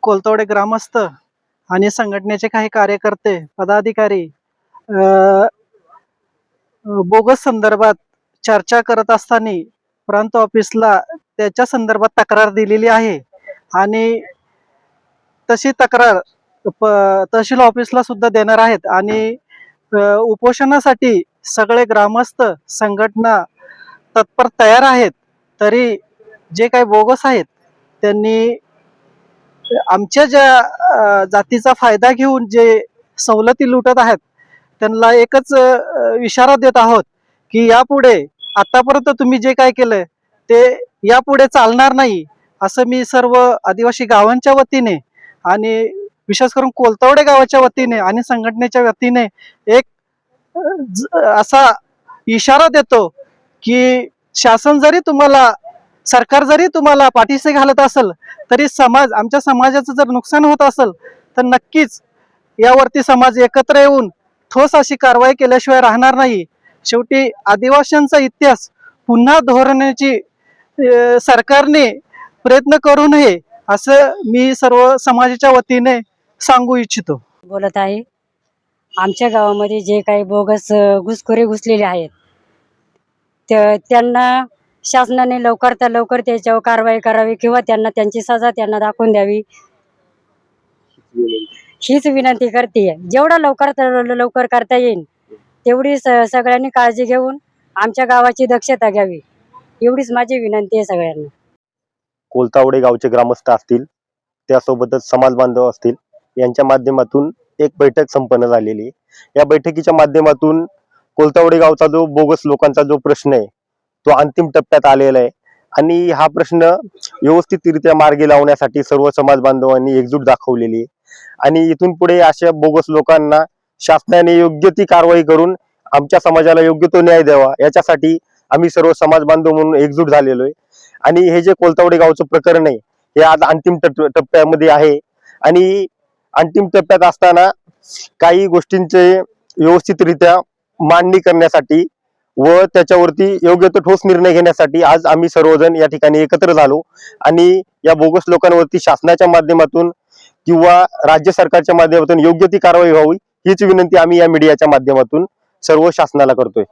कोलतवडे ग्रामस्थ आणि संघटनेचे काही कार्यकर्ते पदाधिकारी बोगस संदर्भात चर्चा करत असताना प्रांत ऑफिसला त्याच्या संदर्भात तक्रार दिलेली आहे आणि तशी तक्रार तहसील ऑफिसला सुद्धा देणार आहेत आणि उपोषणासाठी सगळे ग्रामस्थ संघटना तत्पर तयार आहेत। तरी जे काही बोगस आहेत त्यांनी आमच्या ज्या जातीचा फायदा घेऊन जे सवलती लुटत आहेत त्यांना एकच इशारा देत आहोत की यापुढे आतापर्यंत तुम्ही जे काय केलं ते यापुढे चालणार नाही, असं मी सर्व आदिवासी गावांच्या वतीने आणि विशेष करून कोलतवडे गावाच्या वतीने आणि संघटनेच्या वतीने एक असा इशारा देतो की शासन जरी तुम्हाला सरकार जरी तुम्हाला पाठीशी घालत असेल तरी समाज आमच्या समाजाचं जर नुकसान होत असेल तर नक्कीच यावरती समाज एकत्र येऊन ठोस अशी कारवाई केल्याशिवाय राहणार नाही। शेवटी आदिवासींचा इतिहास पुन्हा दोहरण्याची सरकारने प्रयत्न करू नये असं मी सर्व समाजाच्या वतीने सांगू इच्छितो। बोलत आहे। आमच्या गावामध्ये जे काही बोगस घुसखोरी घुसलेले आहेत त्यांना शासनाने लवकर लवकर त्याच्यावर कारवाई करावी किंवा त्यांना त्यांची सजा त्यांना दाखवून द्यावी हीच विनंती करते। जेवढा लवकर करता येईल तेवढी सगळ्यांनी काळजी घेऊन आमच्या गावाची दक्षता घ्यावी एवढीच माझी विनंती आहे सगळ्यांना। कोलतावडे गावचे ग्रामस्थ असतील त्यासोबतच समाज बांधव असतील यांच्या माध्यमातून एक बैठक संपन्न झालेली आहे। या बैठकीच्या माध्यमातून कोलतावडे गावचा जो बोगस लोकांचा जो प्रश्न आहे तो अंतिम टप्प्यात आलेला आहे आणि हा प्रश्न व्यवस्थितरित्या मार्गी लावण्यासाठी सर्व समाज बांधवांनी एकजूट दाखवलेली आहे आणि इथून पुढे अशा बोगस लोकांना शासनाने योग्य ती कारवाई करून आमच्या समाजाला योग्य तो न्याय द्यावा याच्यासाठी आम्ही सर्व समाज बांधव म्हणून एकजूट झालेलो आहे। आणि हे जे कोलतावडे गावचं प्रकरण आहे हे आज अंतिम टप्प्यामध्ये आहे आणि अंतिम टप्प्यात असताना काही गोष्टींचे व्यवस्थितरित्या मांडणी करण्यासाठी व त्याच्यावरती योग्य तो ठोस निर्णय घेण्यासाठी आज आम्ही सर्वजण या ठिकाणी एकत्र झालो आणि या बोगस लोकांवरती शासनाच्या माध्यमातून किंवा राज्य सरकारच्या माध्यमातून योग्य ती कारवाई व्हावी हीच विनंती आम्ही या मीडियाच्या माध्यमातून सर्व शासनाला करतोय।